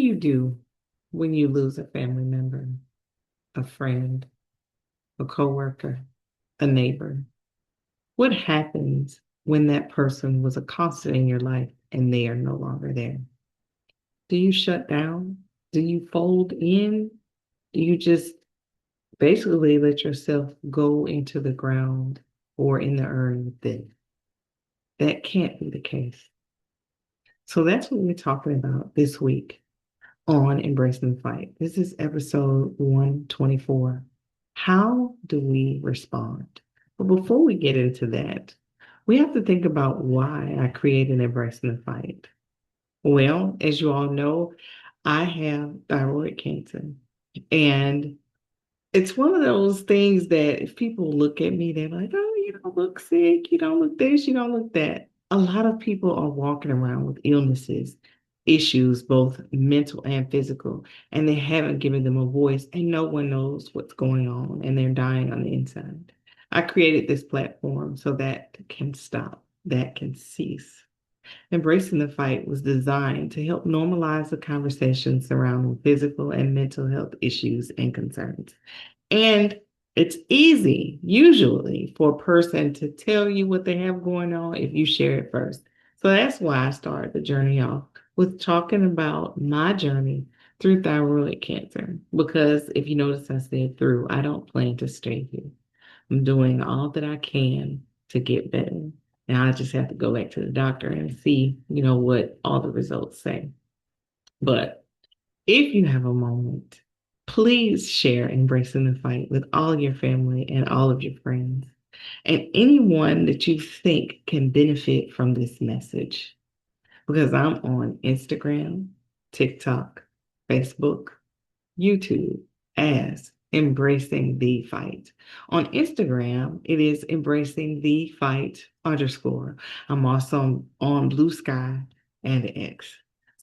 you do when you lose a family member, a friend, a coworker, a neighbor? What happens when that person was a constant in your life and they are no longer there? Do you shut down? Do you fold in? Do you just basically let yourself go into the ground or in the urn with them? That can't be the case. So that's what we're talking about this week on Embracing the Fight. This is episode 124. How do we respond? But before we get into that, we have to think about why I created Embracing the Fight. Well, as you all know, I have thyroid cancer. And it's one of those things that if people look at me, they're like, oh, you don't look sick, you don't look this, you don't look that. A lot of people are walking around with illnesses, issues, both mental and physical, and they haven't given them a voice, and no one knows what's going on, and they're dying on the inside. I created this platform so that can stop, that can cease. Embracing the Fight was designed to help normalize the conversations surrounding physical and mental health issues and concerns. And it's easy, usually, for a person to tell you what they have going on if you share it first. So that's why I started the journey off with talking about my journey through thyroid cancer. Because if you notice, I said through, I don't plan to stay here. I'm doing all that I can to get better. Now I just have to go back to the doctor and see, what all the results say. But if you have a moment, please share Embracing the Fight with all your family and all of your friends and anyone that you think can benefit from this message. Because I'm on Instagram, TikTok, Facebook, YouTube as Embracing the Fight. On Instagram, it is Embracing the Fight underscore. I'm also on Blue Sky and X.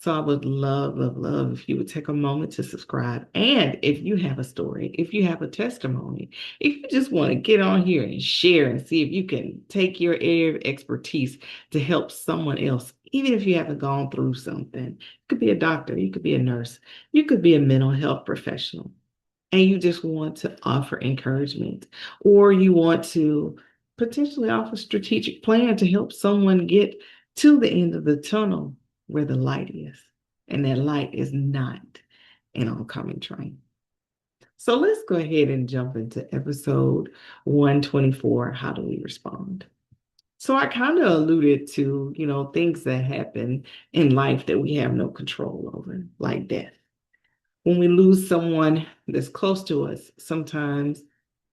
So I would love, love, love if you would take a moment to subscribe. And if you have a story, if you have a testimony, if you just want to get on here and share and see if you can take your area of expertise to help someone else, even if you haven't gone through something. You could be a doctor, you could be a nurse, you could be a mental health professional, and you just want to offer encouragement, or you want to potentially offer a strategic plan to help someone get to the end of the tunnel where the light is. And that light is not an oncoming train. So let's go ahead and jump into episode 124. How do we respond? So I kind of alluded to, things that happen in life that we have no control over, like death. When we lose someone that's close to us, sometimes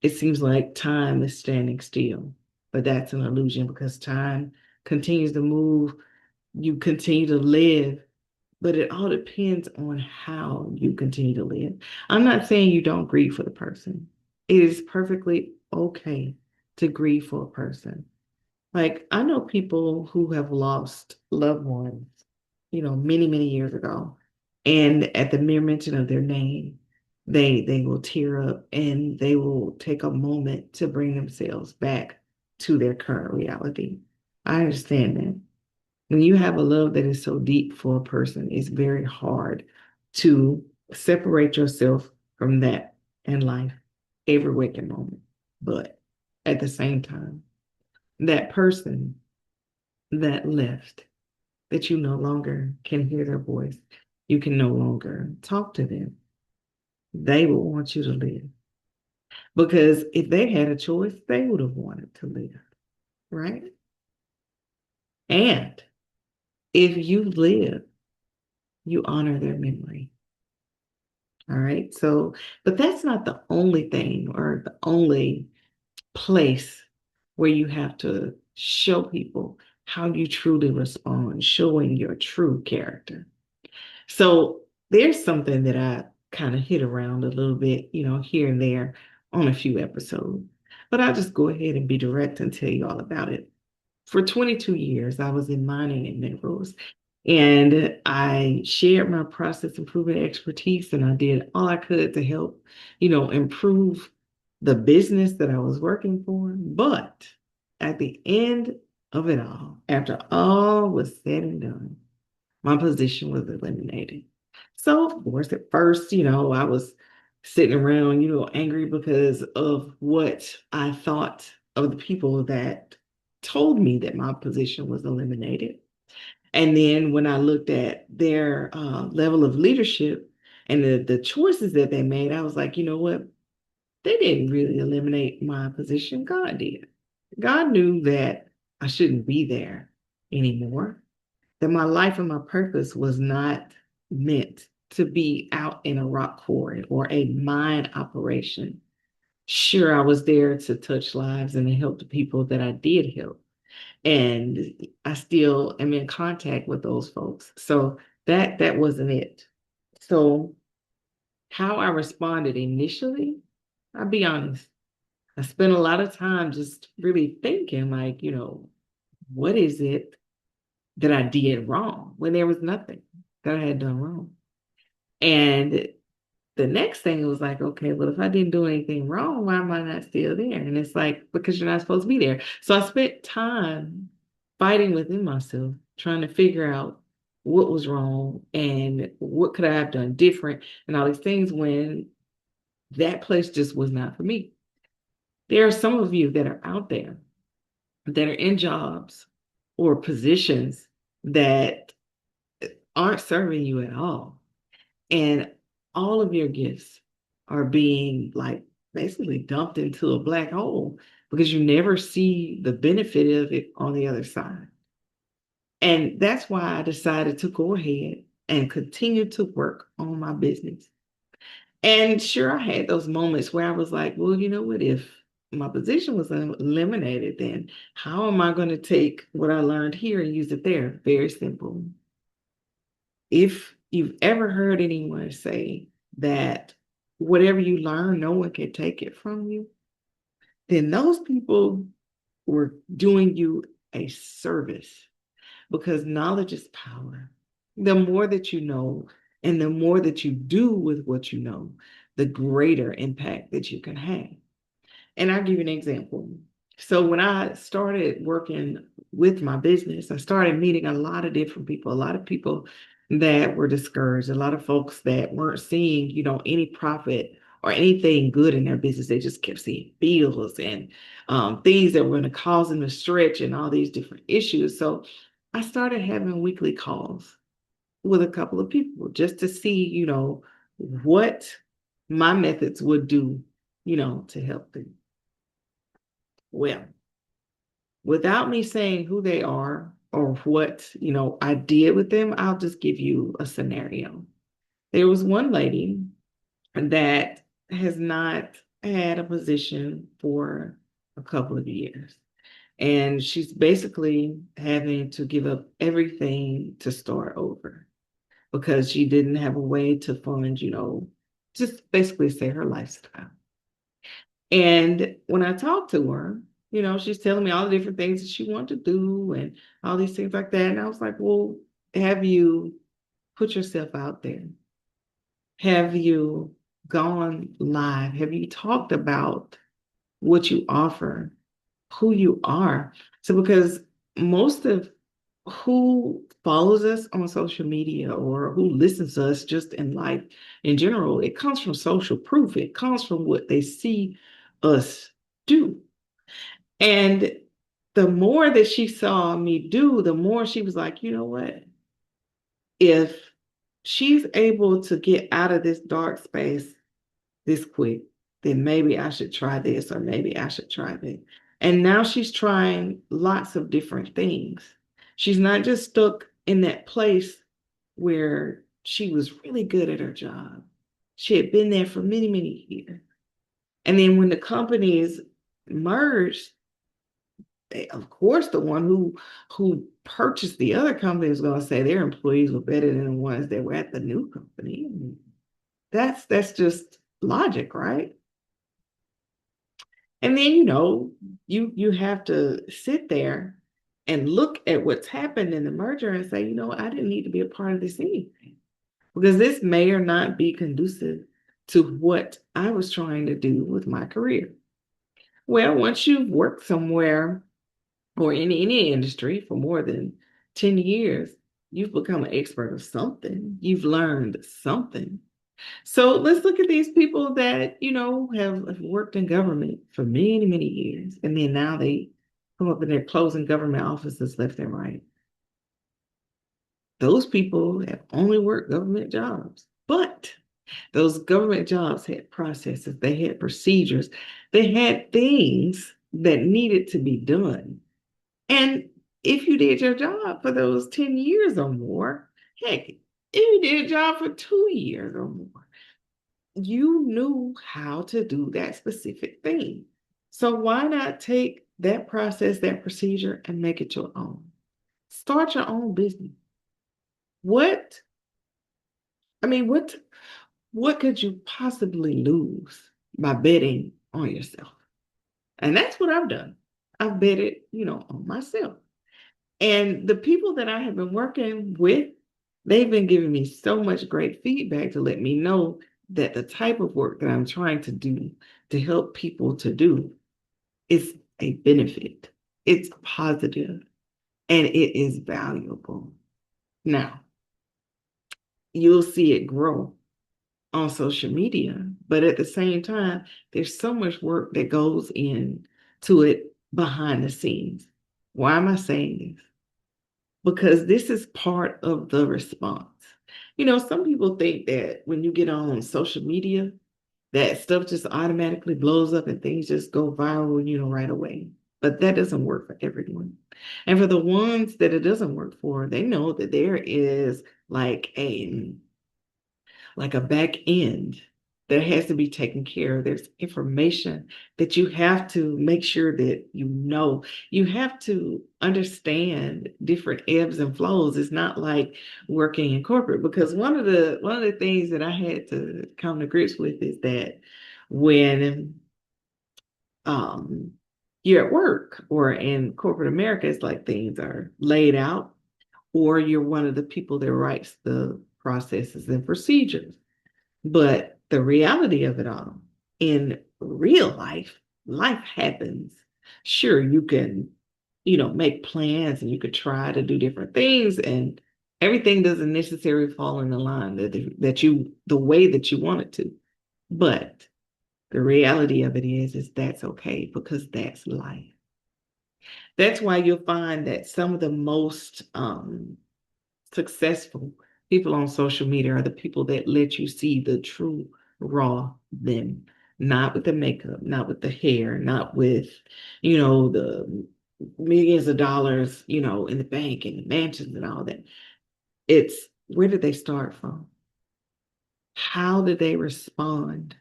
it seems like time is standing still. But that's an illusion because time continues to move. You continue to live, but it all depends on how you continue to live. I'm not saying you don't grieve for the person. It is perfectly okay to grieve for a person. Like, I know people who have lost loved ones, many, many years ago. And at the mere mention of their name, they will tear up and they will take a moment to bring themselves back to their current reality. I understand that. When you have a love that is so deep for a person, it's very hard to separate yourself from that in life every waking moment. But at the same time, that person that left, that you no longer can hear their voice, you can no longer talk to them, they will want you to live. Because if they had a choice, they would have wanted to live, right? And if you live, you honor their memory. All right. So, but that's not the only thing or the only place where you have to show people how you truly respond, showing your true character. So there's something that I kind of hit around a little bit, here and there on a few episodes. But I'll just go ahead and be direct and tell you all about it. For 22 years, I was in mining and minerals, and I shared my process improvement expertise, and I did all I could to help, improve the business that I was working for. But at the end of it all, after all was said and done, my position was eliminated. So, of course, at first, I was sitting around, angry because of what I thought of the people that told me that my position was eliminated. And then when I looked at their level of leadership and the choices that they made, I was like, you know what? They didn't really eliminate my position. God did. God knew that I shouldn't be there anymore, that my life and my purpose was not meant to be out in a rock quarry or a mine operation. Sure, I was there to touch lives and to help the people that I did help. And I still am in contact with those folks. So that wasn't it. So how I responded initially, I'll be honest. I spent a lot of time just really thinking, like, what is it that I did wrong when there was nothing that I had done wrong? And the next thing was like, okay, well, if I didn't do anything wrong, why am I not still there? And it's like, because you're not supposed to be there. So I spent time fighting within myself, trying to figure out what was wrong and what could I have done different and all these things when that place just was not for me. There are some of you that are out there that are in jobs or positions that aren't serving you at all. And all of your gifts are being like basically dumped into a black hole because you never see the benefit of it on the other side. And that's why I decided to go ahead and continue to work on my business. And sure, I had those moments where I was like, well, you know what? If my position was eliminated, then how am I going to take what I learned here and use it there? Very simple. If you've ever heard anyone say that whatever you learn, no one can take it from you, then those people were doing you a service because knowledge is power. The more that you know and the more that you do with what you know, the greater impact that you can have. And I'll give you an example. So when I started working with my business, I started meeting a lot of different people, a lot of people that were discouraged, a lot of folks that weren't seeing, any profit or anything good in their business. They just kept seeing bills and things that were going to cause them to stretch and all these different issues. So I started having weekly calls with a couple of people just to see, what my methods would do, to help them. Well, without me saying who they are or what, I did with them, I'll just give you a scenario. There was one lady that has not had a position for a couple of years. And she's basically having to give up everything to start over because she didn't have a way to fund, just basically say her lifestyle. And when I talked to her, she's telling me all the different things that she wanted to do and all these things like that. And I was like, well, have you put yourself out there? Have you gone live? Have you talked about what you offer, who you are? So, because most of who follows us on social media or who listens to us just in life in general, it comes from social proof. It comes from what they see us do. And the more that she saw me do, the more she was like, you know what? If she's able to get out of this dark space this quick, then maybe I should try this or maybe I should try that. And now she's trying lots of different things. She's not just stuck in that place where she was really good at her job. She had been there for many, many years. And then when the companies merged, of course, the one who purchased the other company is going to say their employees were better than the ones that were at the new company. That's just logic, right? And then you have to sit there and look at what's happened in the merger and say, I didn't need to be a part of this anything because this may or not be conducive to what I was trying to do with my career. Well, once you've worked somewhere or in any industry for more than 10 years, You've become an expert of something. You've learned something. So let's look at these people that, have worked in government for many, many years. And then now they come up and they're closing government offices left and right. Those people have only worked government jobs. But those government jobs had processes, they had procedures, they had things that needed to be done. And if you did your job for those 10 years or more, heck, if you did a job for 2 years or more, you knew how to do that specific thing. So why not take that process, that procedure, and make it your own? Start your own business. What, what could you possibly lose by betting on yourself? And that's what I've done. I've betted, on myself. And the people that I have been working with, they've been giving me so much great feedback to let me know that the type of work that I'm trying to do to help people to do is a benefit. It's positive and it is valuable. Now, you'll see it grow on social media, but at the same time, there's so much work that goes into it behind the scenes. Why am I saying this? Because this is part of the response. Some people think that when you get on social media, that stuff just automatically blows up and things just go viral, right away. But that doesn't work for everyone. And for the ones that it doesn't work for, they know that there is like a back end that has to be taken care of. There's information that you have to make sure that you know. You have to understand different ebbs and flows. It's not like working in corporate, because one of the things that I had to come to grips with is that when um you're at work or in corporate America, it's like things are laid out, or you're one of the people that writes the processes and procedures. But the reality of it all, in real life, life happens. Sure, you can, make plans and you could try to do different things, and everything doesn't necessarily fall in the line the way that you want it to. But the reality of it is that's okay, because that's life. That's why you'll find that some of the most successful people on social media are the people that let you see the true raw them, not with the makeup, not with the hair, not with, the millions of dollars, in the bank and the mansions and all that. It's where did they start from? How did they respond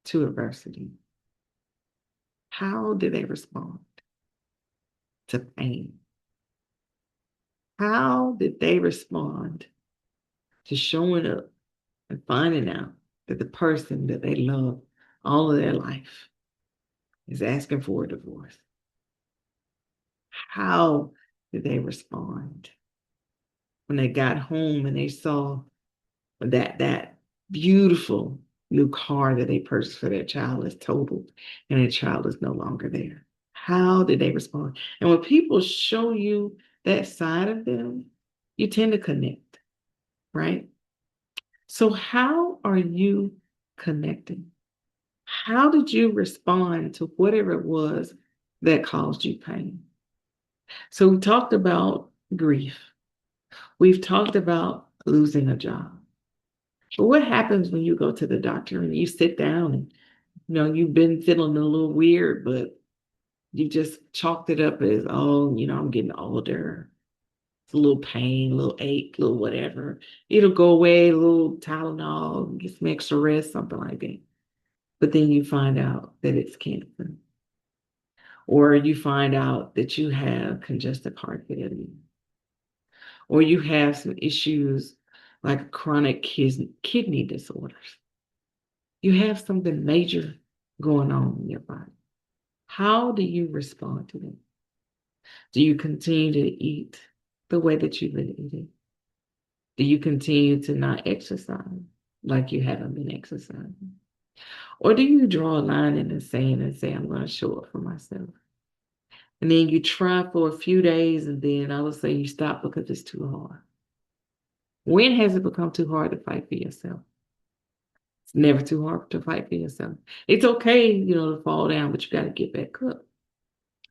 to adversity? How did they respond to pain? How did they respond to showing up and finding out that the person that they love all of their life is asking for a divorce? How did they respond when they got home and they saw that beautiful new car that they purchased for their child is totaled and their child is no longer there? How did they respond? And when people show you that side of them, you tend to connect, right? So how are you connecting? How did you respond to whatever it was that caused you pain? So we talked about grief. We've talked about losing a job. But what happens when you go to the doctor and you sit down and you've been feeling a little weird, but you just chalked it up as, oh, I'm getting older. It's a little pain, a little ache, a little whatever. It'll go away, a little Tylenol, get some extra rest, something like that. But then you find out that it's cancer, or you find out that you have congestive heart failure, or you have some issues like chronic kidney disorders. You have something major going on in your body. How do you respond to that? Do you continue to eat the way that you've been eating? Do you continue to not exercise like you haven't been exercising? Or do you draw a line in the sand and say, I'm going to show up for myself? And then you try for a few days and then all of a sudden you stop because it's too hard. When has it become too hard to fight for yourself? It's never too hard to fight for yourself. It's okay, to fall down, but you got to get back up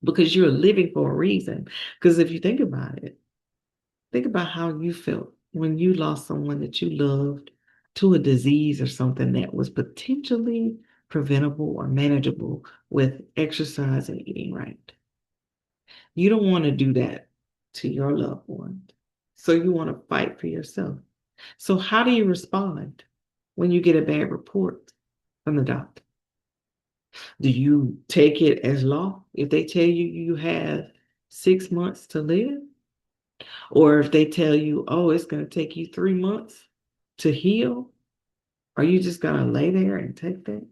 because you're living for a reason. Because if you think about how you felt when you lost someone that you loved to a disease or something that was potentially preventable or manageable with exercise and eating right. You don't want to do that to your loved one. So you want to fight for yourself. So how do you respond when you get a bad report from the doctor? Do you take it as law if they tell you you have 6 months to live? Or if they tell you, oh, it's going to take you 3 months to heal? Are you just going to lay there and take that?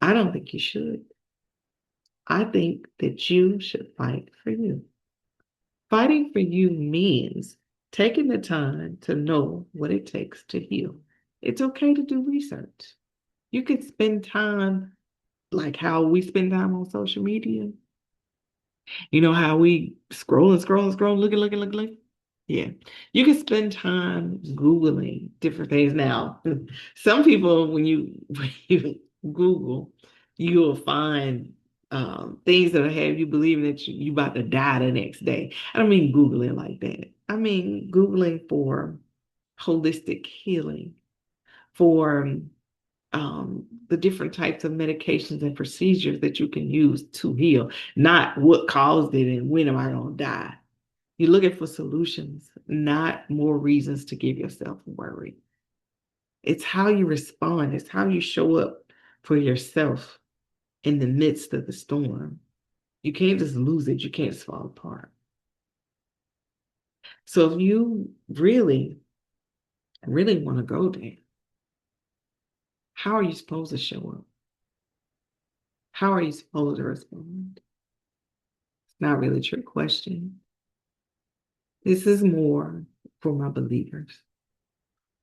I don't think you should. I think that you should fight for you. Fighting for you means taking the time to know what it takes to heal. It's okay to do research. You can spend time like how we spend time on social media. You know how we scroll and scroll and scroll, looking. Yeah. You can spend time Googling different things. Now, some people, when you Google, you'll find things that'll have you believing that you about to die the next day. I don't mean Googling like that. I mean Googling for holistic healing, for the different types of medications and procedures that you can use to heal, not what caused it and when am I going to die. You're looking for solutions, not more reasons to give yourself worry. It's how you respond, it's how you show up for yourself in the midst of the storm. You can't just lose it, you can't just fall apart. So if you really want to go there, how are you supposed to show up? How are you supposed to respond? It's not really a trick question. This is more for my believers.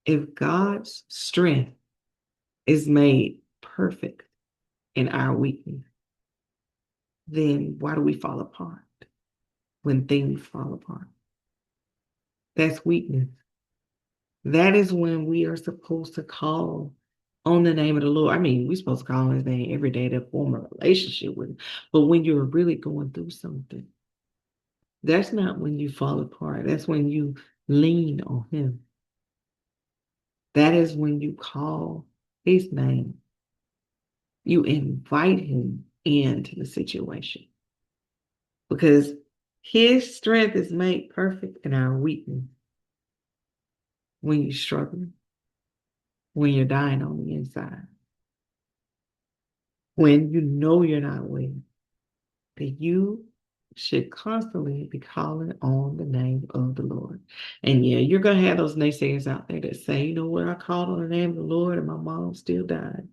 If God's strength is made perfect in our weakness, then why do we fall apart when things fall apart? That's weakness. That is when we are supposed to call on the name of the Lord. I mean, we're supposed to call on his name every day to form a relationship with him. But when you're really going through something, that's not when you fall apart. That's when you lean on him. That is when you call his name. You invite him into the situation because his strength is made perfect in our weakness. When you're struggling, when you're dying on the inside, when you know you're not well, that you should constantly be calling on the name of the Lord. And yeah, you're going to have those naysayers out there that say, you know what, I called on the name of the Lord and my mom still died.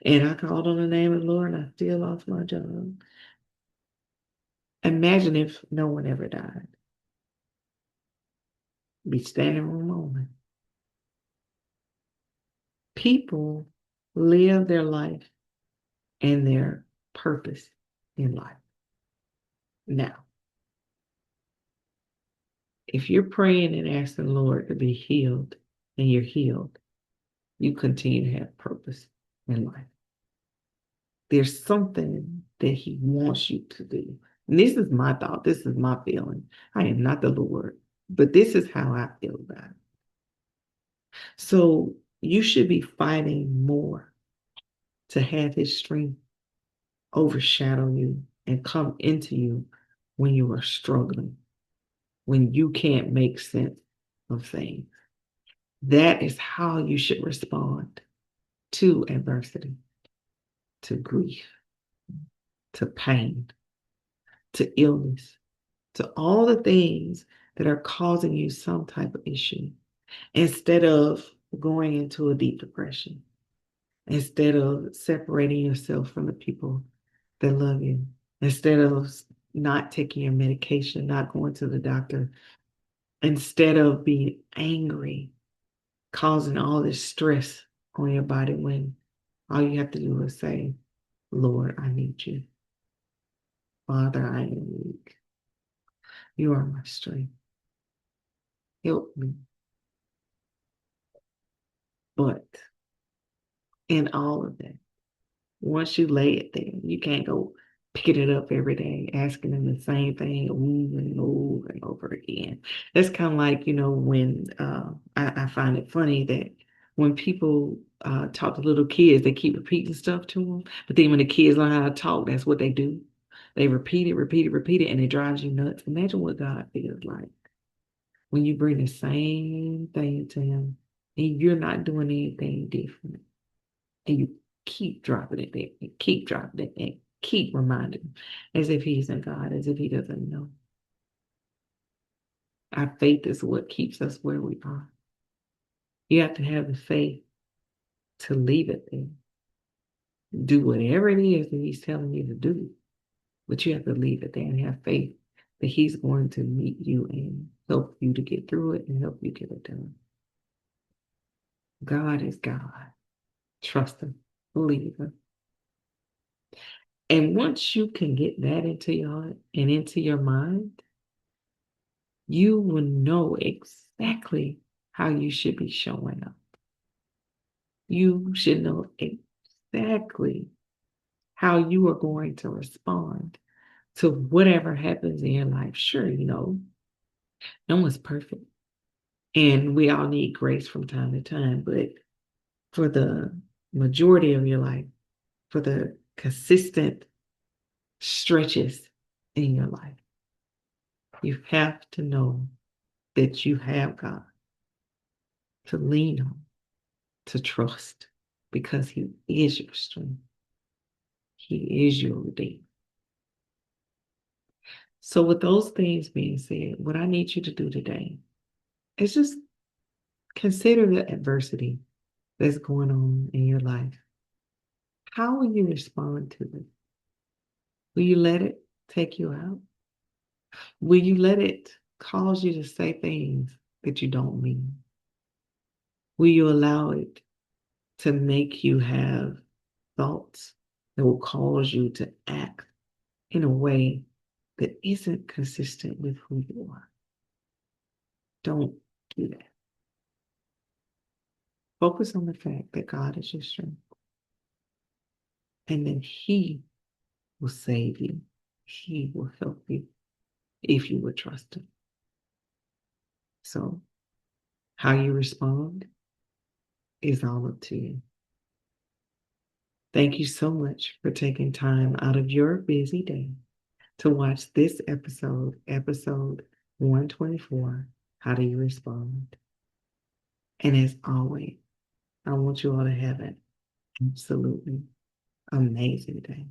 And I called on the name of the Lord and I still lost my job. Imagine if no one ever died. Be standing room only. People live their life and their purpose in life. Now, if you're praying and asking the Lord to be healed and you're healed, you continue to have purpose in life. There's something that He wants you to do. And this is my thought. This is my feeling. I am not the Lord, but this is how I feel about it. So you should be fighting more to have His strength overshadow you and come into you when you are struggling, when you can't make sense of things. That is how you should respond to adversity, to grief, to pain, to illness, to all the things that are causing you some type of issue, instead of going into a deep depression, instead of separating yourself from the people that love you, instead of not taking your medication, not going to the doctor, instead of being angry, causing all this stress on your body when all you have to do is say, Lord, I need you. Father, I am weak. You are my strength. Help me. But in all of that, once you lay it there, you can't go picking it up every day, asking them the same thing over and over and over again. It's kind of like, when I find it funny that when people talk to little kids, they keep repeating stuff to them. But then when the kids learn how to talk, that's what they do. They repeat it, repeat it, repeat it, and it drives you nuts. Imagine what God feels like when you bring the same thing to Him and you're not doing anything different. And you keep dropping it there and keep dropping it and keep reminding him as if he's in God, as if he doesn't know. Our faith is what keeps us where we are. You have to have the faith to leave it there. Do whatever it is that he's telling you to do. But you have to leave it there and have faith that he's going to meet you and help you to get through it and help you get it done. God is God. Trust him. Believe him. And once you can get that into your heart and into your mind, you will know exactly how you should be showing up. You should know exactly how you are going to respond to whatever happens in your life. Sure, no one's perfect. And we all need grace from time to time. But for the majority of your life, for the consistent stretches in your life, you have to know that you have God to lean on, to trust, because He is your strength. He is your redeemer. So, with those things being said, what I need you to do today is just consider the adversity that's going on in your life. How will you respond to it? Will you let it take you out? Will you let it cause you to say things that you don't mean? Will you allow it to make you have thoughts that will cause you to act in a way that isn't consistent with who you are? Don't do that. Focus on the fact that God is your strength and that He will save you. He will help you if you will trust Him. So, how you respond is all up to you. Thank you so much for taking time out of your busy day to watch this episode 124. How do you respond? And as always, I want you all to have an absolutely amazing day.